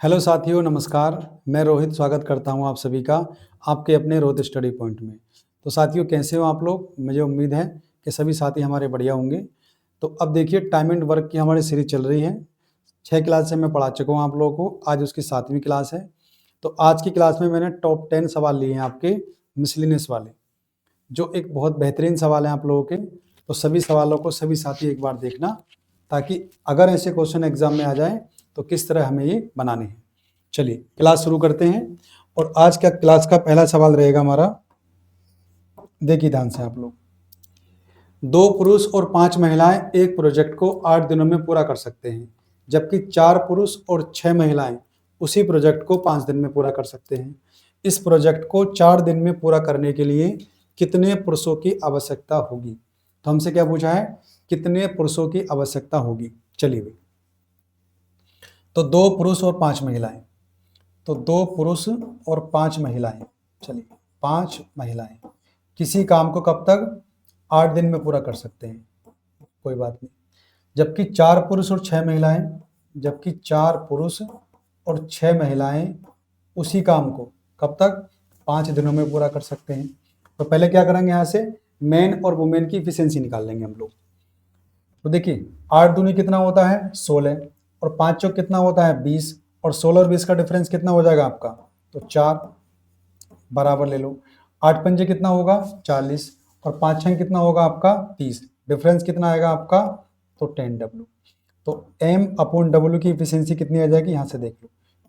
Hello साथियों, नमस्कार। मैं रोहित स्वागत करता हूं आप सभी का आपके अपने रोहित स्टडी पॉइंट में। तो साथियों, कैसे हो आप लोग? मुझे उम्मीद है कि सभी साथी हमारे बढ़िया होंगे। तो अब देखिए, टाइम एंड वर्क की हमारी सीरीज चल रही है। 6 क्लास से मैं पढ़ा चुका हूं आप लोगों को। आज उसकी 7वीं क्लास है। तो आज की क्लास में मैंने टॉप 10 सवाल लिए हैं आपके मिसलिनियस वाले, जो एक बहुत बेहतरीन सवाल है आप लोगों के। तो सभी सवालों को सभी साथी एक बार देखना, ताकि अगर ऐसे क्वेश्चन एग्जाम में आ जाए तो किस तरह हमें ये बनाने हैं। चलिए क्लास शुरू करते हैं। और आज का क्लास का पहला सवाल रहेगा हमारा, देखिए ध्यान से आप लोग। 2 पुरुष और 5 महिलाएं एक प्रोजेक्ट को 8 दिनों में पूरा कर सकते हैं, जबकि 4 पुरुष और 6 महिलाएं उसी प्रोजेक्ट को 5 दिन में पूरा कर सकते हैं। इस प्रोजेक्ट को 4 दिन में पूरा करने के लिए कितने पुरुषों की आवश्यकता होगी? तो हमसे क्या पूछा है, कितने पुरुषों की आवश्यकता होगी। चलिए भाई, तो 2 पुरुष और 5 महिलाएं, तो 2 पुरुष और 5 महिलाएं, चलिए 5 महिलाएं किसी काम को कब तक 8 दिन में पूरा कर सकते हैं, कोई बात नहीं। जबकि 4 पुरुष और 6 महिलाएं, जबकि 4 पुरुष और 6 महिलाएं उसी काम को कब तक 5 दिनों में पूरा कर सकते हैं। तो पहले क्या करेंगे, यहाँ से मैन और वुमेन की इफिशियंसी निकाल लेंगे हम लोग। तो देखिए 8 दूनी कितना होता है 16, और 5 चौक कितना होता है 20, और 16 और 20 का डिफरेंस कितना हो जाएगा आपका, तो 4 बराबर ले लो। 8 पंजे कितना होगा 40, और 5 छः कितना होगा आपका 30, डिफरेंस कितना आएगा आपका, तो 10W। तो M अपॉन W की इफिशियंसी कितनी आ जाएगी, यहाँ से देख लो।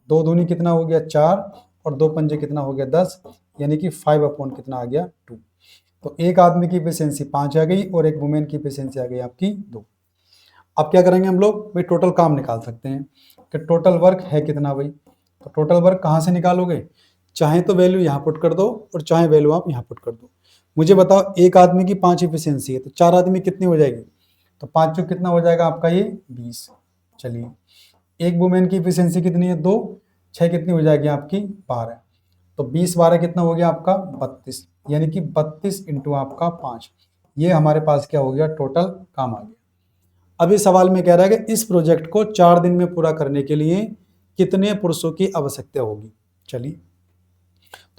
2 दूनी कितना हो गया 4, और 2 पंजे कितना हो गया 10, यानी कि 5 अपॉन कितना आ गया 2। तो एक आदमी की इफिशियंसी 5 आ गई और एक वुमेन की इफिशियंसी आ गई आपकी 2। अब क्या करेंगे हम लोग भाई, टोटल काम निकाल सकते हैं कि टोटल वर्क है कितना भाई। तो टोटल वर्क कहाँ से निकालोगे, चाहे तो वैल्यू यहाँ पुट कर दो और चाहे वैल्यू आप यहाँ पुट कर दो। मुझे बताओ, एक आदमी की 5 इफिशियंसी है, तो 4 आदमी कितनी हो जाएगी, तो 5 चौक कितना हो जाएगा आपका ये 20। चलिए, एक वुमेन की इफिशियंसी कितनी है 2, 6 कितनी हो जाएगी आपकी 12, तो 20 12 कितना हो गया आपका 32, यानी कि 32 इंटू आपका 5। ये हमारे पास क्या हो गया, टोटल काम आ गया। अब इस सवाल में कह रहा है कि इस प्रोजेक्ट को 4 दिन में पूरा करने के लिए कितने पुरुषों की आवश्यकता होगी। चलिए,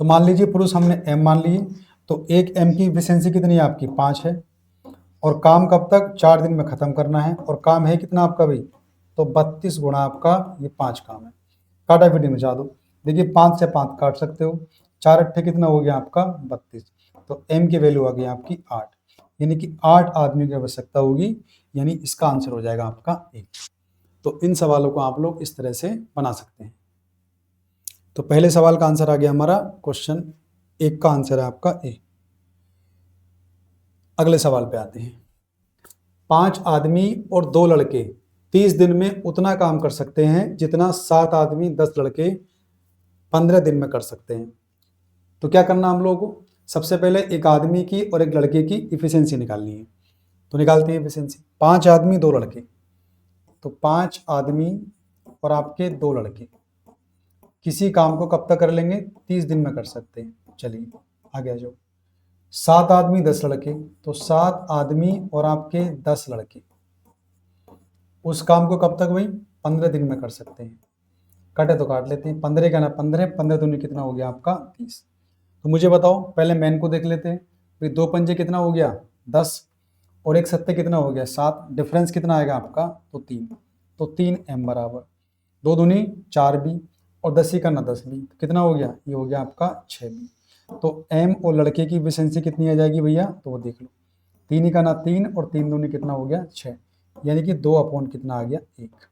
तो मान लीजिए पुरुष हमने M मान लिए, तो एक M की इफिशियंसी कितनी है आपकी 5 है, और काम कब तक 4 दिन में खत्म करना है, और काम है कितना आपका भाई, तो 32 गुणा आपका ये 5 काम है। काटा पीटी मचा दो। देखिए 5 से 5 काट सकते हो, 4 अट्ठे कितना हो गया आपका 32, तो M की वैल्यू आ गई आपकी 8, यानी कि 8 आदमी की आवश्यकता होगी, यानी इसका आंसर हो जाएगा आपका 1। तो इन सवालों को आप लोग इस तरह से बना सकते हैं। तो पहले सवाल का आंसर आ गया हमारा, क्वेश्चन 1 का आंसर है आपका ए। अगले सवाल पे आते हैं। 5 आदमी और 2 लड़के 30 दिन में उतना काम कर सकते हैं जितना 7 आदमी 10 लड़के 15 दिन में कर सकते हैं। तो क्या करना हम लोगों को, सबसे पहले एक आदमी की और एक लड़के की इफिशियंसी निकालनी है। तो निकालते हैं इफिशियंसी। 5 आदमी 2 लड़के, तो 5 आदमी और आपके 2 लड़के किसी काम को कब तक कर लेंगे, 30 दिन में कर सकते हैं। चलिए आगे आ जाओ। 7 आदमी 10 लड़के, तो 7 आदमी और आपके 10 लड़के उस काम को कब तक भाई, 15 दिन में कर सकते हैं। काटे तो काट लेते हैं, 15 का ना 15, 15 दूनी कितना हो गया आपका 30। तो मुझे बताओ, पहले मैन को देख लेते हैं। फिर 2 पंजे कितना हो गया 10, और एक सत्ते कितना हो गया 7, डिफरेंस कितना आएगा आपका, तो 3। तो 3 M बराबर 2 दूनी 4 भी, और 10 ही का ना 10 भी, तो कितना हो गया, ये हो गया आपका 6 भी। तो M और लड़के की एफिशिएंसी कितनी आ जाएगी भैया, तो वो देख लो। 3 ही का ना 3, और 3 दूनी कितना हो गया 6, यानी कि 2 अपॉन कितना आ गया 1।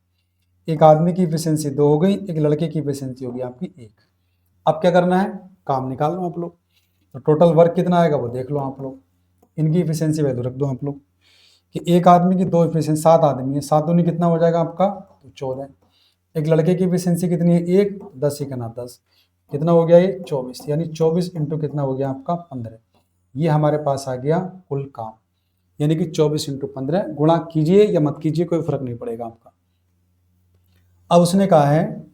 एक आदमी की एफिशिएंसी 2 हो गई, एक लड़के की एफिशिएंसी होगी आपकी 1। अब क्या करना है, काम निकाल लो आप लोग। तो टोटल वर्क कितना आएगा वो देख लो आप लोग। इनकी इफिशियंसी वैल्यू रख दो आप लोग कि एक आदमी की 2 इफिशियंसी, 7 आदमी है, 7 दूनी कितना हो जाएगा आपका, तो 14। एक लड़के की इफिशियंसी कितनी है 1, 10 ही करना 10, कितना हो गया ये 24, यानी 24 इंटू कितना हो गया आपका 15। ये हमारे पास आ गया कुल काम, यानी कि 24 इंटू 15। गुणा कीजिए या मत कीजिए, कोई फर्क नहीं पड़ेगा आपका। अब उसने कहा है,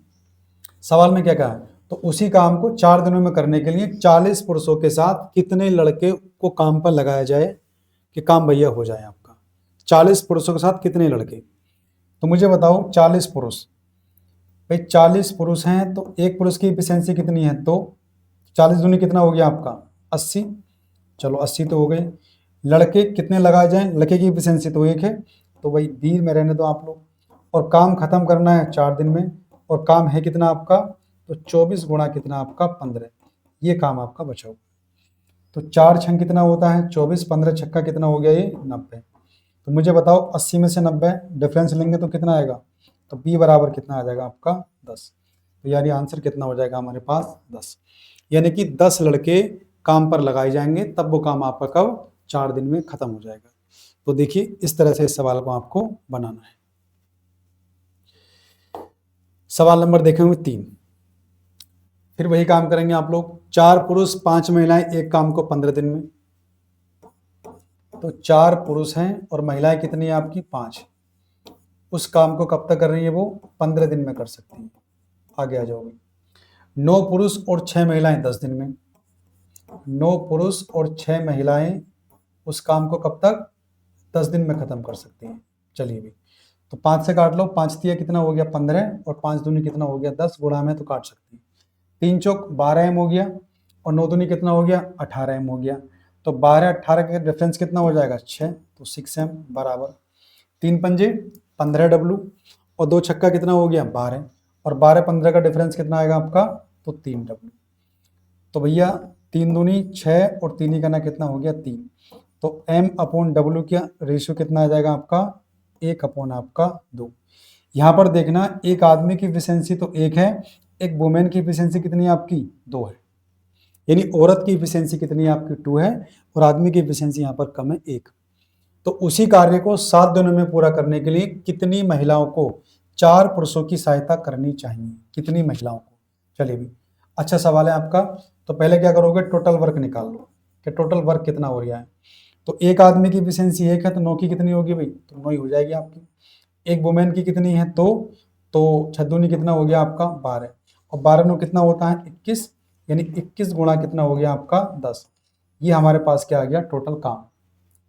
सवाल में क्या कहा है, तो उसी काम को 4 दिनों में करने के लिए 40 पुरुषों के साथ कितने लड़के को काम पर लगाया जाए कि काम भैया हो जाए आपका। 40 पुरुषों के साथ कितने लड़के, तो मुझे बताओ 40 पुरुष भाई 40 पुरुष हैं तो एक पुरुष की एफिशिएंसी कितनी है? तो 40 दूनी कितना हो गया आपका? 80। चलो 80 तो हो गई। लड़के कितने लगाए जाएं? लड़के की एफिशिएंसी तो एक है, तो भाई 20 में रहने दो आप लोग। और काम खत्म करना है 4 दिन में, और काम है कितना आपका? तो 24 गुणा कितना आपका? 15। ये काम आपका बचा हुआ। तो 4 छंग कितना होता है? 24, 15 छक्का कितना हो गया? ये 90। तो मुझे बताओ 80 में से 90 डिफरेंस लेंगे तो कितना आएगा? तो बी बराबर कितना आ जाएगा आपका? 10। तो यानी आंसर कितना हो जाएगा हमारे पास? 10। यानी कि 10 लड़के काम पर लगाए जाएंगे, तब वो काम आपका कब? 4 दिन में खत्म हो जाएगा। तो देखिए इस तरह से इस सवाल को आपको बनाना है। सवाल नंबर देखेंगे 3। फिर वही काम करेंगे आप लोग। 4 पुरुष 5 महिलाएं एक काम को 15 दिन में। तो 4 पुरुष हैं और महिलाएं कितनी है आपकी? 5। उस काम को कब तक कर रही है वो? 15 दिन में कर सकती है। आगे आ जाओगे। 9 पुरुष और 6 महिलाएं 10 दिन में। 9 पुरुष और 6 महिलाएं उस काम को कब तक? 10 दिन में खत्म कर सकती हैं। चलिए भी, तो 5 से काट लो। 5 तिया कितना हो गया? 15, और 5 दूनी कितना हो गया? 10। गुणा में तो काट सकती है। 3 चौक 12 एम हो गया, और 9 दूनी कितना हो गया? 18 एम हो गया। तो 12 18 का डिफरेंस कितना हो जाएगा? 6। तो 6 एम बराबर 3 पंजे 15 डब्लू, और 2 छक्का कितना हो गया? 12, और 12 15 का डिफरेंस कितना आएगा आपका? तो 3 डब्लू। तो भैया 3 दूनी 6, और 3 ही करना कितना हो गया? 3। तो m अपॉन डब्ल्यू का रेशियो कितना आ जाएगा आपका? 1 अपॉन आपका 2। यहाँ पर देखना, एक आदमी की एफिशिएंसी तो 1 है, एक वुमेन की एफिशिएंसी कितनी है आपकी? 2 है। यानी औरत की एफिशिएंसी कितनी है आपकी? 2 है, और आदमी की एफिशिएंसी यहाँ पर कम है 1। तो उसी कार्य को 7 दिनों में पूरा करने के लिए कितनी महिलाओं को 4 पुरुषों की सहायता करनी चाहिए? कितनी महिलाओं को? चलिए भी, अच्छा सवाल है आपका। तो पहले क्या करोगे? टोटल वर्क निकाल लो कि टोटल वर्क कितना हो रहा है। तो एक आदमी की एफिशिएंसी 1 है, तो 9 की कितनी होगी भाई? तो 9 ही हो जाएगी आपकी। एक वुमेन की कितनी है? तो 6 दूनी कितना हो गया आपका? 12, और 12 9 कितना होता है? 21। यानी 21 गुणा कितना हो गया आपका? 10। ये हमारे पास क्या आ गया? टोटल काम।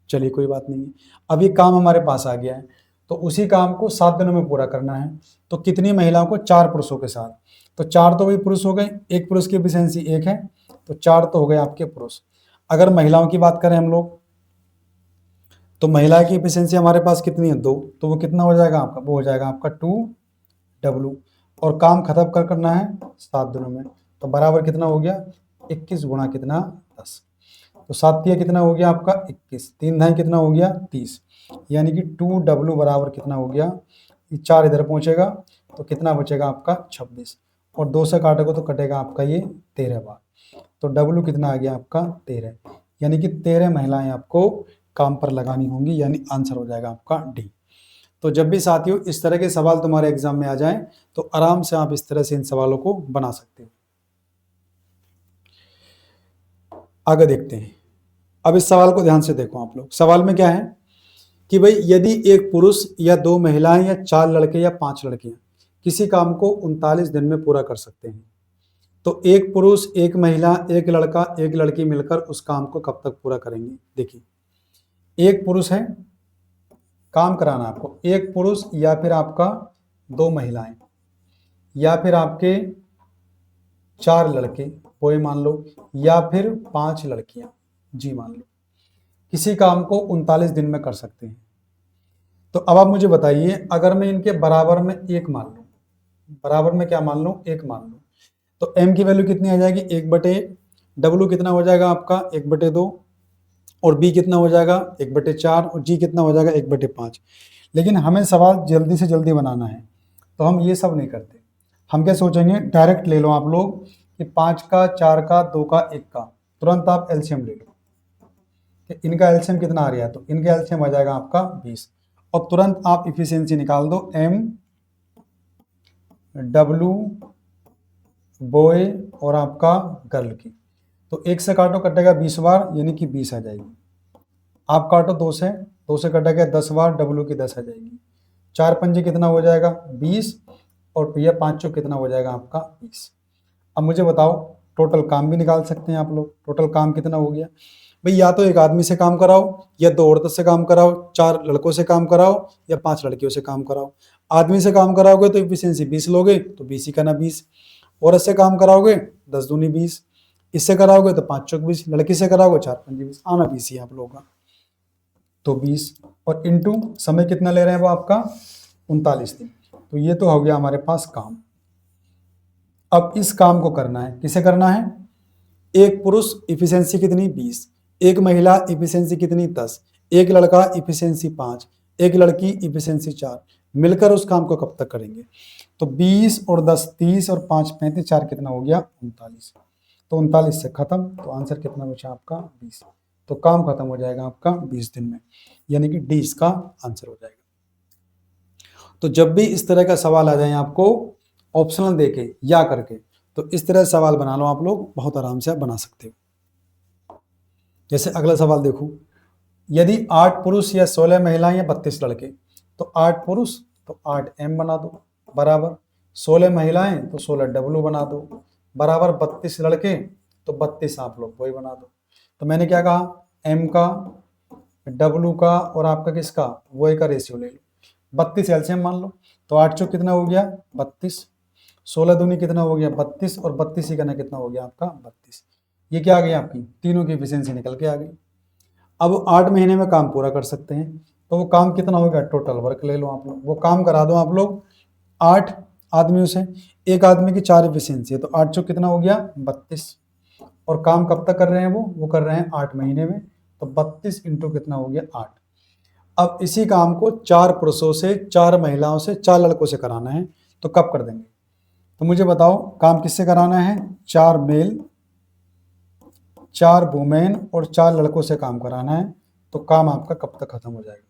चलिए कोई बात नहीं है, अब ये काम हमारे पास आ गया है, तो उसी काम को 7 दिनों में पूरा करना है। तो कितनी महिलाओं को? 4 पुरुषों के साथ। तो 4 तो वही पुरुष हो गए, एक पुरुष की एफिशिएंसी 1 है, तो 4 तो हो गए आपके पुरुष। अगर महिलाओं की बात करें हम लोग, तो महिला की एफिशिएंसी हमारे पास कितनी है? 2। तो वो कितना हो जाएगा आपका? वो हो जाएगा आपका 2 डब्लू, और काम खत्म करना है 7 दिनों में। तो बराबर कितना हो गया? 21 गुणा कितना? 10। तो 7 तिया कितना हो गया आपका? 21। 3 धाई कितना हो गया? 30। यानी कि 2 डब्लू बराबर कितना हो गया? ये 4 इधर पहुंचेगा, तो कितना बचेगा आपका? 26। और 2 से काटेगा तो कटेगा आपका ये 13 बार। तो डब्लू कितना आ गया आपका? 13। यानी कि 13 महिलाएं आपको काम पर लगानी होंगी, यानी आंसर हो जाएगा आपका डी। तो जब भी साथियों इस तरह के सवाल तुम्हारे एग्जाम में आ जाएं, तो आराम से आप इस तरह से इन सवालों को बना सकते हो। आगे देखते हैं। अब इस सवाल को ध्यान से देखो आप लोग। सवाल में क्या है कि भाई यदि एक पुरुष या 2 महिलाएं या 4 लड़के या 5 लड़कियां किसी काम को 39 दिन में पूरा कर सकते हैं, तो एक पुरुष, एक महिला, एक लड़का, एक लड़की मिलकर उस काम को कब तक पूरा करेंगे? देखिए, एक पुरुष है, काम कराना आपको, एक पुरुष या फिर आपका 2 महिलाएं या फिर आपके 4 लड़के, वो मान लो, या फिर 5 लड़कियां, जी मान लो, किसी काम को 39 दिन में कर सकते हैं। तो अब आप मुझे बताइए, अगर मैं इनके बराबर में 1 मान लूँ, बराबर में क्या मान लूँ? 1 मान लूँ, तो m की वैल्यू कितनी आ जाएगी? 1/1। w कितना हो जाएगा आपका? 1/2। और b कितना हो जाएगा? 1/4। और g कितना हो जाएगा? 1/5। लेकिन हमें सवाल जल्दी से जल्दी बनाना है, तो हम ये सब नहीं करते। हम क्या सोचेंगे? डायरेक्ट ले लो आप लोग कि 5 का, 4 का, 2 का, 1 का, तुरंत आप एलसीएम ले लो कि इनका एलसीएम कितना आ रहा है। तो इनका एलसीएम आ जाएगा आपका 20, और तुरंत आप इफिशियंसी निकाल दो, m w बॉय और आपका गर्ल की। तो 1 से काटो, कटेगा 20 बार, यानी कि 20 आ जाएगी। आप काटो 2 से कटेगा 10 बार, w की 10 आ जाएगी। 4 पंजे कितना हो जाएगा? 20, और भैया 5 चौक कितना हो जाएगा आपका? 20। अब मुझे बताओ, टोटल काम भी निकाल सकते हैं आप लोग। टोटल काम कितना हो गया? भाई या तो एक आदमी से काम कराओ, या 2 औरतों से काम कराओ, 4 लड़कों से काम कराओ, या 5 लड़कियों से काम कराओ। आदमी से काम कराओगे तो इफिशियंसी 20 लोगे तो 20 ही करना 20। औरत से काम कराओगे 10 दूनी 20, इससे कराओगे तो 5 चौक 20, लड़की से कराओगे 4 पंजे 20, आना 20 ही आप लोगों का। तो 20 और इंटू समय कितना ले रहे हैं वो आपका 39 दिन। तो ये तो हो गया हमारे पास काम। अब इस काम को करना है, किसे करना है? एक पुरुष इफिशियंसी कितनी 20, एक महिला इफिशियंसी कितनी 10, एक लड़का इफिशियंसी 5, एक लड़की इफिशियंसी 4, मिलकर उस काम को कब तक करेंगे? तो 20 और 10 30 और 5 35, 4 कितना हो गया 39। तो 39 से खत्म, तो आंसर कितना बचा आपका 20। तो काम खत्म हो जाएगा आपका 20 दिन में, यानी कि डी इसका आंसर हो जाएगा। तो जब भी इस तरह का सवाल आ जाए आपको ऑप्शनल देके या करके, तो इस तरह सवाल बना लो आप लोग, बहुत आराम से आप बना सकते हो। जैसे अगला सवाल देखो, यदि 8 पुरुष या 16 महिलाएं या 32 लड़के, तो 8 पुरुष तो 8 एम बना दो, बराबर 16 महिलाएं तो 16 डब्लू बना दो, बराबर 32 लड़के तो 32 आप लोग वही बना दो। तो मैंने क्या कहा, एम का, डब्लू का और आपका किसका वही का रेशियो ले लो। 32 एलसीएम मान लो, तो 8 चौक कितना हो गया 32, 16 दूनी कितना हो गया 32, और 32 ही करना कितना हो गया आपका 32। ये क्या आ गई आपकी तीनों की एफिशिएंसी निकल के आ गई। अब 8 महीने में काम पूरा कर सकते हैं, तो वो काम कितना हो गया, टोटल वर्क ले लो आप लोग, वो काम करा दो आप लोग 8 आदमियों से। एक आदमी की 4 एफिशिएंसी है, तो 8 चौक कितना हो गया 32, और काम कब तक कर रहे हैं वो कर रहे हैं 8 महीने में, तो 32 इंटू कितना हो गया 8। अब इसी काम को 4 पुरुषों से, 4 महिलाओं से, 4 लड़कों से कराना है, तो कब कर देंगे? तो मुझे बताओ काम किससे कराना है, 4 मेल, 4 वुमेन और 4 लड़कों से काम कराना है, तो काम आपका कब तक खत्म हो जाएगा?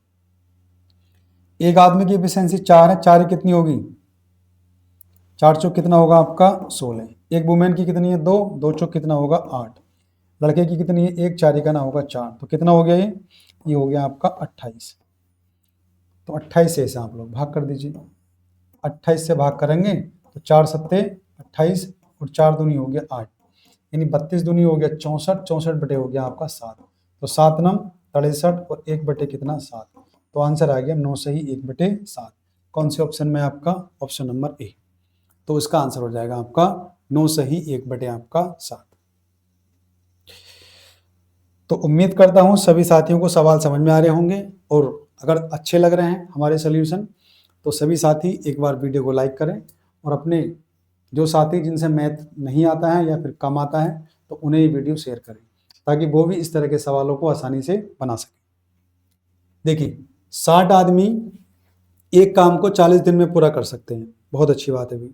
एक आदमी की एफिशिएंसी 4 है, 4 कितनी होगी 4 चौक कितना होगा आपका 16, एक वुमेन की कितनी है 2, 2 चौक कितना होगा 8, लड़के की कितनी है 1, 4 का ना होगा 4, तो कितना हो गया ये हो गया आपका 28। तो 28 से आप लोग भाग कर दीजिए, 28 से भाग करेंगे तो 4 सत्ते 28 और 4 दूनी हो गया 8, यानी 32 दूनी हो गया 64, 64 बटे हो गया आपका 7, तो 7 नम 63 और 1 बटे कितना 7, तो आंसर आ गया 9 सही 1 बटे 7। कौन से ऑप्शन में आपका ऑप्शन नंबर ए, तो इसका आंसर हो जाएगा आपका 9 सही 1 बटे आपका 7। तो उम्मीद करता हूँ सभी साथियों को सवाल समझ में आ रहे होंगे, और अगर अच्छे लग रहे हैं हमारे सोल्यूशन, तो सभी साथी एक बार वीडियो को लाइक करें, और अपने जो साथी जिनसे मैथ नहीं आता है या फिर कम आता है, तो उन्हें ये वीडियो शेयर करें, ताकि वो भी इस तरह के सवालों को आसानी से बना सकें। देखिए 60 आदमी एक काम को 40 दिन में पूरा कर सकते हैं, बहुत अच्छी बात है भाई।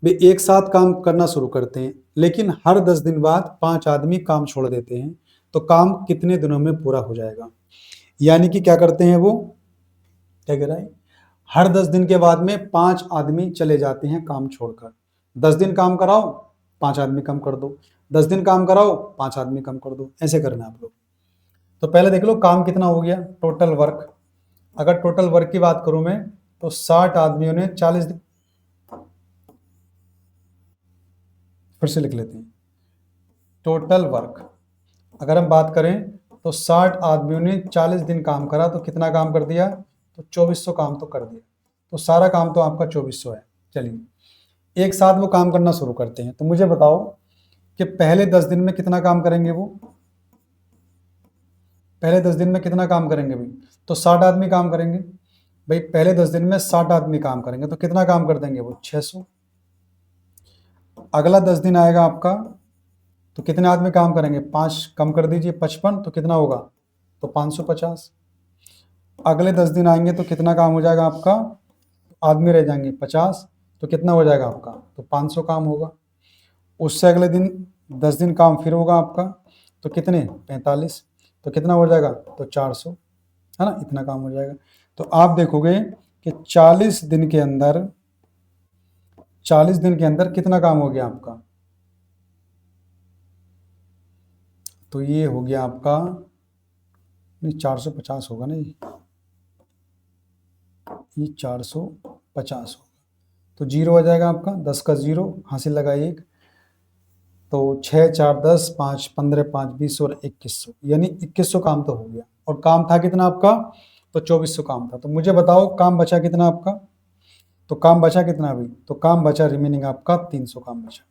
वे एक साथ काम करना शुरू करते हैं, लेकिन हर 10 दिन बाद 5 आदमी काम छोड़ देते हैं, तो काम कितने दिनों में पूरा हो जाएगा? यानी कि क्या करते हैं वो, क्या कह रहा है, हर 10 दिन के बाद में 5 आदमी चले जाते हैं काम छोड़कर। 10 दिन काम कराओ 5 आदमी कम कर दो, 10 दिन काम कराओ 5 आदमी कम कर दो, ऐसे करना आप लोग। तो पहले देख लो काम कितना हो गया टोटल वर्क। अगर टोटल वर्क की बात करूं मैं, तो 60 आदमियों ने 40 दिन, फिर से लिख लेते हैं, टोटल वर्क अगर हम बात करें तो 60 आदमियों ने 40 दिन काम करा, तो कितना काम कर दिया, तो 2400 काम तो कर दिया, तो सारा काम तो आपका 2400 है। चलिए एक साथ वो काम करना शुरू करते हैं, तो मुझे बताओ कि पहले 10 दिन में कितना काम करेंगे वो, पहले 10 दिन में कितना काम करेंगे भाई, तो 60 आदमी काम करेंगे भाई, पहले 10 दिन में 60 आदमी काम करेंगे, तो कितना काम कर देंगे वो 600। अगला 10 दिन आएगा आपका, तो कितने आदमी काम करेंगे, 5 कम कर दीजिए 55, तो कितना होगा, तो 550। अगले 10 दिन आएंगे तो कितना काम हो जाएगा आपका, आदमी रह जाएंगे 50, तो कितना हो जाएगा आपका, तो 500 काम होगा। उससे अगले दिन 10 दिन काम फिर होगा आपका, तो कितने 45, तो कितना हो जाएगा, तो 400, है ना, इतना काम हो जाएगा। तो आप देखोगे कि 40 दिन के अंदर, 40 दिन के अंदर कितना काम हो गया आपका, तो ये हो गया आपका, नहीं 450 होगा ना, ये 450 होगा, तो जीरो आ जाएगा आपका, 10 का जीरो हासिल लगा 1, तो 6 4 10 5 15 5 20 और 2100, यानी 2100 काम तो हो गया। और काम था कितना आपका, तो 2400 काम था। तो मुझे बताओ काम बचा कितना आपका, तो काम बचा कितना अभी, तो काम बचा रिमेनिंग आपका 300 काम बचा।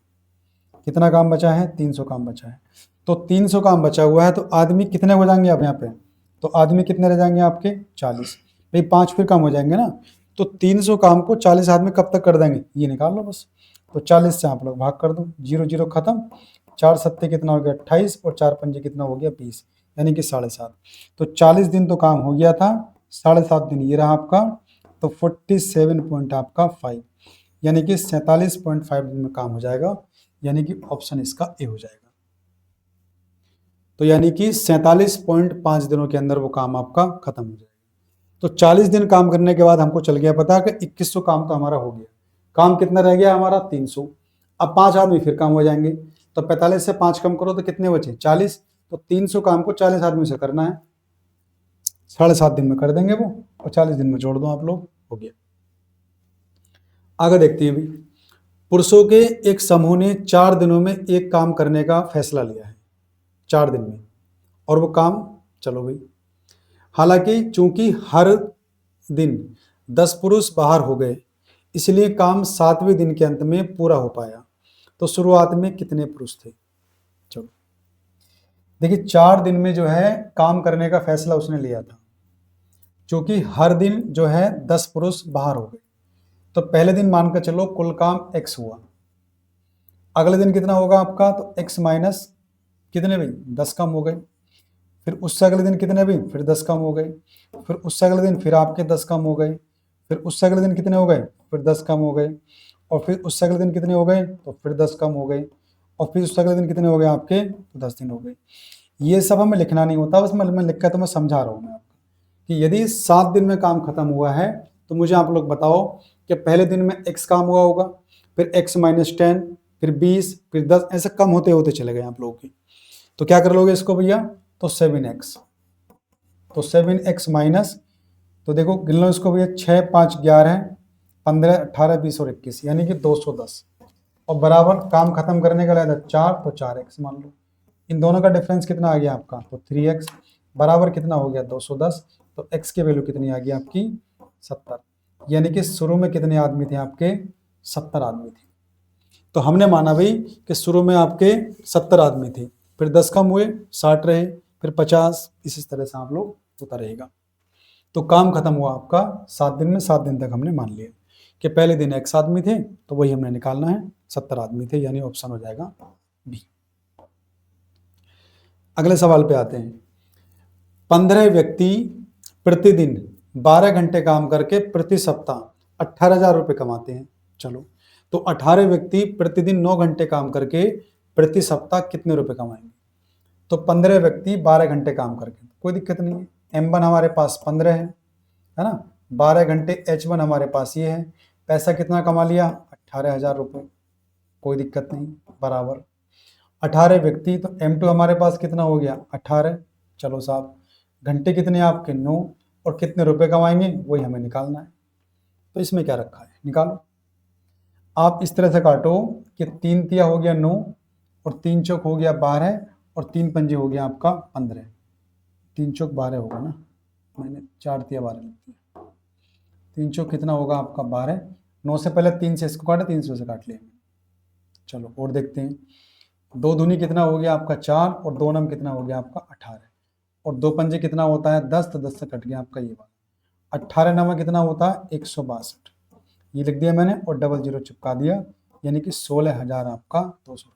कितना काम बचा है, 300 काम बचा है। तो 300 काम बचा हुआ है, तो आदमी कितने हो जाएंगे आप यहाँ पे, तो आदमी कितने रह जाएंगे आपके 40। भाई 5 फिर कम हो जाएंगे ना, तो 300 काम को 40 आदमी कब तक कर देंगे, ये निकाल लो बस। तो 40 से आप लोग भाग कर दो, 0 0 खत्म, 4 सत्ते कितना हो गया 28 और 4 पंजे कितना हो गया 20, यानी कि 7.5। तो 40 दिन तो काम हो गया था, 7.5 दिन ये रहा आपका, तो 47 पॉइंट आपका 5, यानी कि 47.5 दिन में काम हो जाएगा, यानी कि ऑप्शन इसका ए हो जाएगा। तो यानी कि 47.5 दिनों के अंदर वो काम आपका खत्म हो जाएगा। तो 40 दिन काम करने के बाद हमको चल गया पता कि 2100 काम तो हमारा हो गया। काम कितना रह गया हमारा 300। अब 5 आदमी फिर काम हो जाएंगे, तो 45 से 5 कम करो तो कितने बचे 40। तो 300 काम को 40 आदमी से करना है, 7.5 दिन में कर देंगे वो, और 40 दिन में जोड़ दो आप लोग, हो गया। आगे देखते हैं भी, पुरुषों के एक समूह ने 4 दिनों में एक काम करने का फैसला लिया है, 4 दिन में, और वो काम, चलो भाई, हालांकि चूंकि हर दिन 10 पुरुष बाहर हो गए, इसलिए काम 7वें दिन के अंत में पूरा हो पाया। तो शुरुआत में कितने पुरुष थे, चलो देखिए 4 दिन में जो है काम करने का फैसला उसने लिया था, क्योंकि हर दिन जो है 10 पुरुष बाहर हो गए। तो पहले दिन मानकर चलो कुल काम x हुआ, अगले दिन कितना होगा आपका, तो x माइनस कितने भाई 10 कम हो गए, फिर उससे अगले दिन कितने भी, फिर 10 कम हो गए, फिर उससे अगले दिन फिर आपके 10 कम हो गए, फिर उससे अगले दिन कितने हो गए, फिर 10 कम हो गए, और फिर उससे अगले दिन कितने हो गए, तो फिर 10 कम हो गए, और फिर उससे अगले दिन कितने हो गए आपके, तो 10 दिन हो गए। ये सब हमें लिखना नहीं होता, बस मैं लिख कर तो मैं समझा रहा हूँ मैं आपको कि यदि 7 दिन में काम खत्म हुआ है, तो मुझे आप लोग बताओ कि पहले दिन में x काम हुआ होगा, फिर x माइनस 10, फिर 20, फिर 10, ऐसे कम होते होते चले गए आप लोगों के। तो क्या कर लोगे इसको भैया, तो 7x, तो 7x माइनस, तो देखो गिन लो इसको भैया, 6 5 11 15 18 20 और 21, यानी कि 210, और बराबर काम खत्म करने का था 4, तो 4x मान लो। इन दोनों का डिफरेंस कितना आ गया आपका, तो 3x, बराबर कितना हो गया 210। तो x की वैल्यू कितनी आ गई आपकी 70, यानी कि शुरू में कितने आदमी थे आपके 70 आदमी थे। तो हमने माना भाई कि शुरू में आपके 70 आदमी थे, फिर 10 कम हुए 60 रहे, फिर 50, इस तरह से आप लोग होता रहेगा। तो काम खत्म हुआ आपका 7 दिन में, 7 दिन तक हमने मान लिया कि पहले दिन x आदमी थे, तो वही हमने निकालना है, 70 आदमी थे, यानी ऑप्शन हो जाएगा बी। अगले सवाल पे आते हैं, 15 व्यक्ति प्रतिदिन 12 घंटे काम करके प्रति सप्ताह 18,000 रुपये कमाते हैं। चलो, तो 18 व्यक्ति प्रतिदिन 9 घंटे काम करके प्रति सप्ताह कितने रुपए कमाएंगे। तो 15 व्यक्ति 12 घंटे काम करके, कोई दिक्कत नहीं है, M1 हमारे पास 15 है ना, 12 घंटे H1 हमारे पास ये है, पैसा कितना कमा लिया 18,000 रुपये, कोई दिक्कत नहीं, बराबर 18 व्यक्ति, तो M2 हमारे पास कितना हो गया 18, चलो साहब, घंटे कितने आपके 9, और कितने रुपए कमाएंगे वही हमें निकालना है। तो इसमें क्या रखा है, निकालो। आप इस तरह से काटो कि 3 तिया हो गया 9, और 3 चौक हो गया 12, और 3 पंजे हो गया आपका 15, 3 चौक 12 होगा ना, मैंने 4 तिया 12 लिख दिया, 3 चौक कितना होगा आपका 12, 9 से पहले 3 से इसको काटा, 300 से काट लिया। चलो और देखते हैं, 2 दूनी कितना हो गया आपका 4, और 2 नम कितना हो गया आपका 18, और 2 पंजे कितना होता है 10, तो 10 से कट गया आपका ये वाला, 18 नवा कितना होता है 162, ये लिख दिया मैंने, और डबल 0 चिपका दिया, यानी कि 16,000 आपका 200 रुपये।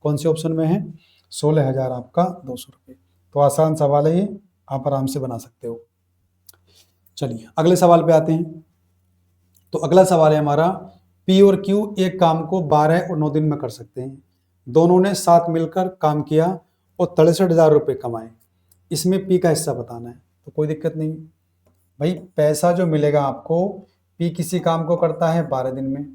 कौन से ऑप्शन में है, 16,000 आपका 200 रुपये। तो आसान सवाल है ये, आप आराम से बना सकते हो। चलिए अगले सवाल पे आते हैं। तो अगला सवाल है हमारा, P और Q एक काम को 12 और 9 दिन में कर सकते हैं, दोनों ने साथ मिलकर काम किया और 63,000 रुपये कमाए, इसमें P का हिस्सा बताना है। तो कोई दिक्कत नहीं भाई, पैसा जो मिलेगा आपको, P किसी काम को करता है 12 दिन में,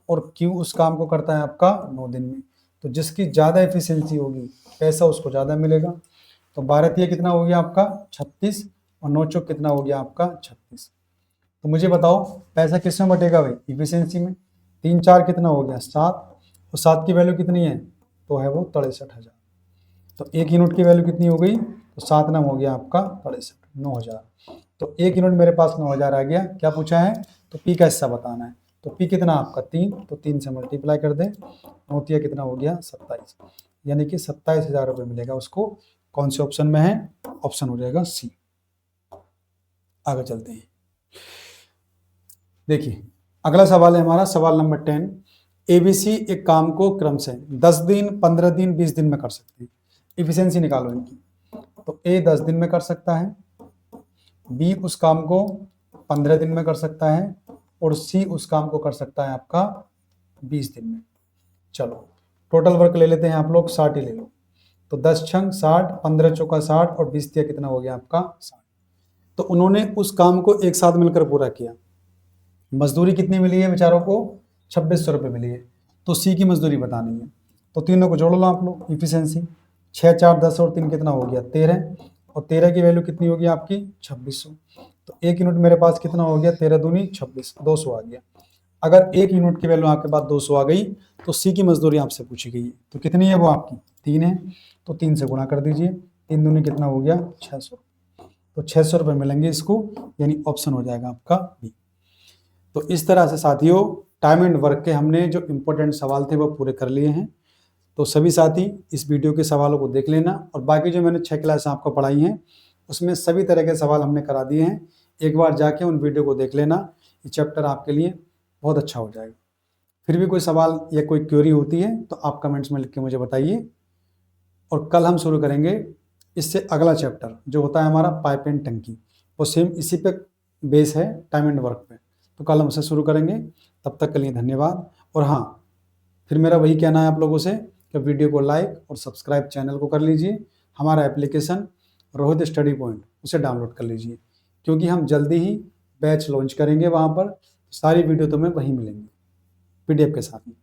और Q उस काम को करता है आपका 9 दिन में, तो जिसकी ज़्यादा एफिशिएंसी होगी पैसा उसको ज़्यादा मिलेगा। तो 12 तिया कितना हो गया आपका 36, और 9 चौक कितना हो गया आपका 36। तो मुझे बताओ पैसा किस में बटेगा भाई, इफिशियंसी में। 3 4 कितना हो गया 7, और 7 की वैल्यू कितनी है तो है वो 63,000। तो 1 यूनिट की वैल्यू कितनी हो गई, तो 7 नम हो गया आपका 63, 9,000। तो 1 यूनिट मेरे पास 9,000 आ गया। क्या पूछा है, तो पी का हिस्सा बताना है। तो पी कितना आपका 3, तो 3 से मल्टीप्लाई कर दें, नौतिया कितना हो गया 27, यानी कि 27,000 रुपये मिलेगा उसको। कौन से ऑप्शन में है, ऑप्शन हो जाएगा सी। आगे चलते हैं। देखिए अगला सवाल है हमारा सवाल नंबर 10। एबीसी एक काम को क्रम से 10 दिन, 15 दिन, 20 दिन में कर सकते हैं। इफिशियंसी निकालो इनकी। तो ए 10 दिन में कर सकता है, बी उस काम को 15 दिन में कर सकता है, और सी उस काम को कर सकता है आपका 20 दिन में। चलो टोटल वर्क ले लेते हैं आप लोग, 60 ही ले लो। तो 10 छंग 60, 15 चौका 60 और 20 दिया कितना हो गया आपका 60। तो उन्होंने उस काम को एक साथ मिलकर पूरा किया। मजदूरी कितनी मिली है बेचारों को, 2600 रुपये मिली है। तो सी की मजदूरी बतानी है। तो तीनों को जोड़ लो आप लोग, इफिशियंसी 6 4 10 और 3 कितना हो गया 13, और 13 की वैल्यू कितनी होगी आपकी 2600। तो 1 यूनिट मेरे पास कितना हो गया, 13 दूनी 26, 200 आ गया। अगर 1 यूनिट की वैल्यू आपके पास 200 आ गई तो सी की मजदूरी आपसे पूछी गई है, तो कितनी है वो आपकी 3 है। तो 3 से गुणा कर दीजिए, 3 दूनी कितना हो गया 600। तो 600 रुपये मिलेंगे इसको, यानी ऑप्शन हो जाएगा आपका बी। तो इस तरह से साथियों टाइम एंड वर्क के हमने जो इम्पोर्टेंट सवाल थे वो पूरे कर लिए हैं। तो सभी साथी इस वीडियो के सवालों को देख लेना, और बाकी जो मैंने 6 क्लास आपको पढ़ाई हैं उसमें सभी तरह के सवाल हमने करा दिए हैं। एक बार जाके उन वीडियो को देख लेना, ये चैप्टर आपके लिए बहुत अच्छा हो जाएगा। फिर भी कोई सवाल या कोई क्वेरी होती है तो आप कमेंट्स में लिख के मुझे बताइए। और कल हम शुरू करेंगे इससे अगला चैप्टर जो होता है हमारा पाइप एंड टंकी, वो सेम इसी पे बेस है टाइम एंड वर्क पे। तो कल हम उसे शुरू करेंगे। तब तक के लिए धन्यवाद। और हाँ, फिर मेरा वही कहना है आप लोगों से कि वीडियो को लाइक और सब्सक्राइब चैनल को कर लीजिए। हमारा एप्लीकेशन रोहित स्टडी पॉइंट उसे डाउनलोड कर लीजिए, क्योंकि हम जल्दी ही बैच लॉन्च करेंगे। वहाँ पर सारी वीडियो तुम्हें वहीं मिलेंगी PDF के साथ में।